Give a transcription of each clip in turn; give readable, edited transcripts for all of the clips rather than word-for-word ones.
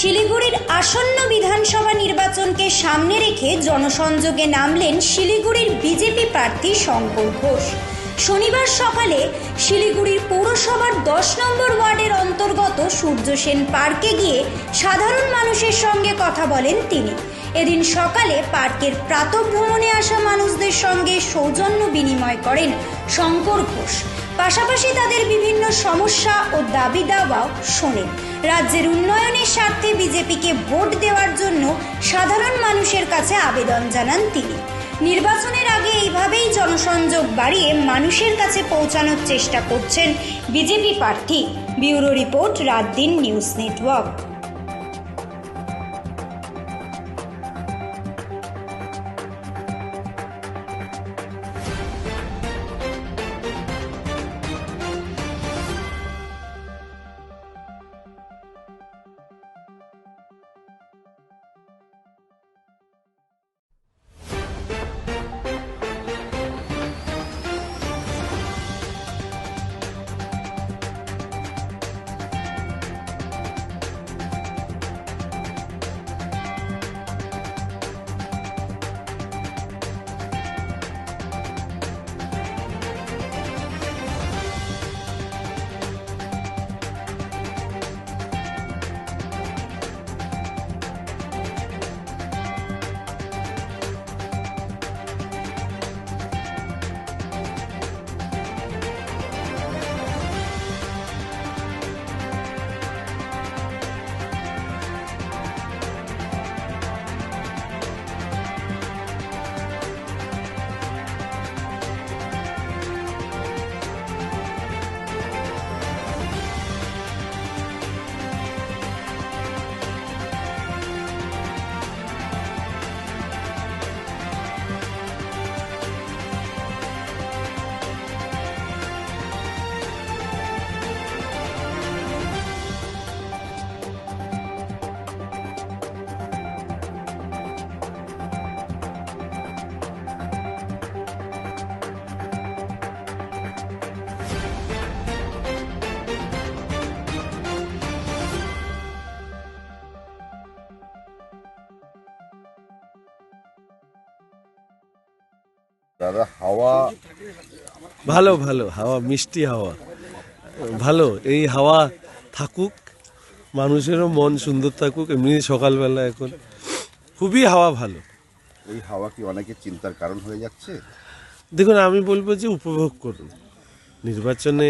শিলিগুড়ির আসন্ন বিধানসভা নির্বাচনকে সামনে রেখে জনসংযোগে নামলেন শিলিগুড়ির বিজেপি প্রার্থী শঙ্কর ঘোষ। শনিবার সকালে শিলিগুড়ির পৌরসভার 10 নম্বর ওয়ার্ডের অন্তর্গত সূর্য সেন পার্কে গিয়ে সাধারণ মানুষের সঙ্গে কথা বলেন তিনি। এদিন সকালে পার্কের প্রাতঃভ্রমণে আসা মানুষদের সঙ্গে সৌজন্য বিনিময় করেন শঙ্কর ঘোষ। পাশাপাশি তাদের বিভিন্ন সমস্যা ও দাবি দাওয়াও শোনেন। রাজ্যের উন্নয়নের স্বার্থে বিজেপিকে ভোট দেওয়ার জন্য সাধারণ মানুষের কাছে আবেদন জানান তিনি। নির্বাচনের আগে এইভাবেই জনসংযোগ বাড়িয়ে মানুষের কাছে পৌঁছানোর চেষ্টা করছেন বিজেপি প্রার্থী। ব্যুরো রিপোর্ট, রাত দিন নিউজ নেটওয়ার্ক। দাদা, হাওয়া ভালো ভালো হাওয়া, মিষ্টি হাওয়া ভালো। এই হাওয়া থাকুক, মানুষেরও মন সুন্দর থাকুক। এমনি সকালবেলা এখন খুবই হাওয়া ভালো। এই হাওয়া কি অনেকের চিন্তার কারণ হয়ে যাচ্ছে? দেখুন, আমি বলবো যে উপভোগ করুন। নির্বাচনে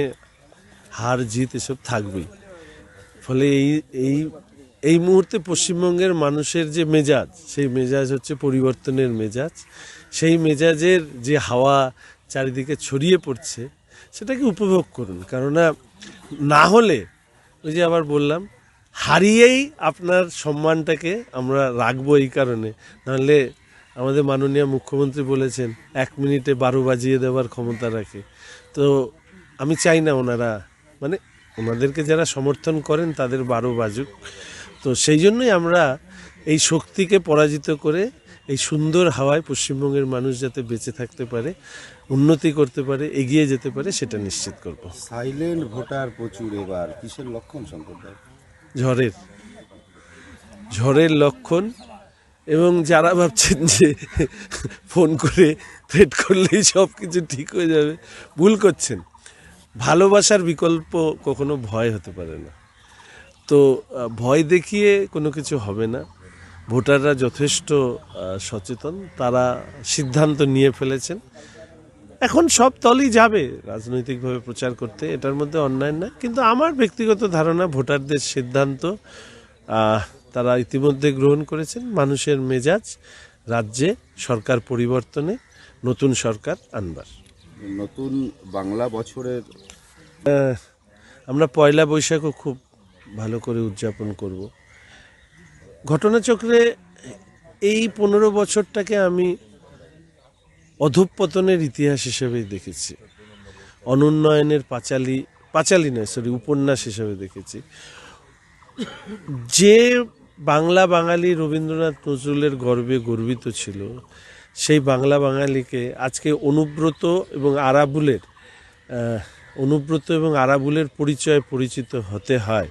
হার জিত এসব থাকবেই। ফলে এই মুহূর্তে পশ্চিমবঙ্গের মানুষের যে মেজাজ, সেই মেজাজ হচ্ছে পরিবর্তনের মেজাজ। সেই মেজাজের যে হাওয়া চারিদিকে ছড়িয়ে পড়ছে, সেটাকে উপভোগ করুন। কেননা না হলে ওই যে আবার বললাম, হারিয়েই আপনার সম্মানটাকে আমরা রাখবো। এই কারণে, নাহলে আমাদের মাননীয় মুখ্যমন্ত্রী বলেছেন 1 মিনিটে 12 বাজিয়ে দেওয়ার ক্ষমতা রাখে। তো আমি চাই না ওনারা, মানে ওনাদেরকে যারা সমর্থন করেন তাদের 12 বাজুক। তো সেই জন্যই আমরা এই শক্তিকে পরাজিত করে এই সুন্দর হাওয়ায় পশ্চিমবঙ্গের মানুষ যাতে বেঁচে থাকতে পারে, উন্নতি করতে পারে, এগিয়ে যেতে পারে, সেটা নিশ্চিত করব। সাইলেন্ট ভোটার প্রচুর, এবার কিসের লক্ষণ শঙ্কর দা? ঝড়ের লক্ষণ। এবং যারা ভাবছেন যে ফোন করে থ্রেট করলেই সব কিছু ঠিক হয়ে যাবে, ভুল করছেন। ভালোবাসার বিকল্প কখনো ভয় হতে পারে না। তো ভয় দেখিয়ে কোনো কিছু হবে না। ভোটাররা যথেষ্ট সচেতন, তারা সিদ্ধান্ত নিয়ে ফেলেছেন। এখন সব দলই যাবে রাজনৈতিকভাবে প্রচার করতে, এটার মধ্যে অন্যায় না। কিন্তু আমার ব্যক্তিগত ধারণা, ভোটারদের সিদ্ধান্ত তারা ইতিমধ্যে গ্রহণ করেছেন। মানুষের মেজাজ রাজ্যে সরকার পরিবর্তনে, নতুন সরকার আনবার। নতুন বাংলা বছরের আমরা পয়লা বৈশাখও খুব ভালো করে উদযাপন করব। ঘটনাচক্রে এই 15 বছরটাকে আমি অধঃপতনের ইতিহাস হিসেবেই দেখেছি, অনুন্নয়নের পাঁচালী নয়, উপন্যাস হিসেবে দেখেছি। যে বাংলা বাঙালি রবীন্দ্রনাথ নজরুলের গর্বে গর্বিত ছিল, সেই বাংলা বাঙালিকে আজকে অনুব্রত এবং আরাবুলের পরিচয়ে পরিচিত হতে হয়,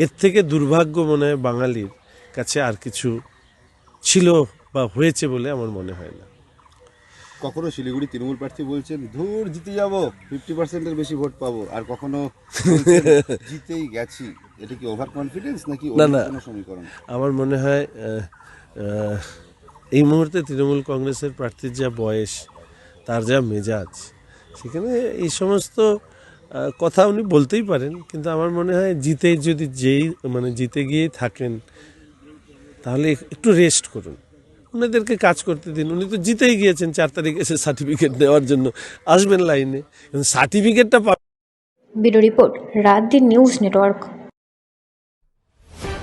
এর থেকে দুর্ভাগ্য মনে হয় বাঙালির কাছে আর কিছু ছিল বা হয়েছে বলে আমার মনে হয় না। কখনো শিলিগুড়ি তৃণমূল প্রার্থী বলছেন ধুর জিতে যাবো, 50%-এর বেশি ভোট পাবো, আর কখনো বলছেন, জিতেই গেছি। এটা কি ওভার কনফিডেন্স নাকি না, অন্য না। কোনো সমীকরণ? আমার মনে হয় এই মুহূর্তে তৃণমূল কংগ্রেসের প্রার্থীর যা বয়স, তার যা মেজাজ, সেখানে এই সমস্ত কথা উনি বলতেই পারেন, কিন্তু আমার মনে হয় জিতে গিয়েই থাকেন, তাহলে একটু রেস্ট করুন, ওনাদেরকে কাজ করতে দিন। উনি তো জিতেই গিয়েছেন, 4 তারিখে এসে সার্টিফিকেট দেওয়ার জন্য আসবেন লাইনে, কিন্তু সার্টিফিকেটটা ব্যুরো রিপোর্ট, রাত দিন নিউজ নেটওয়ার্ক।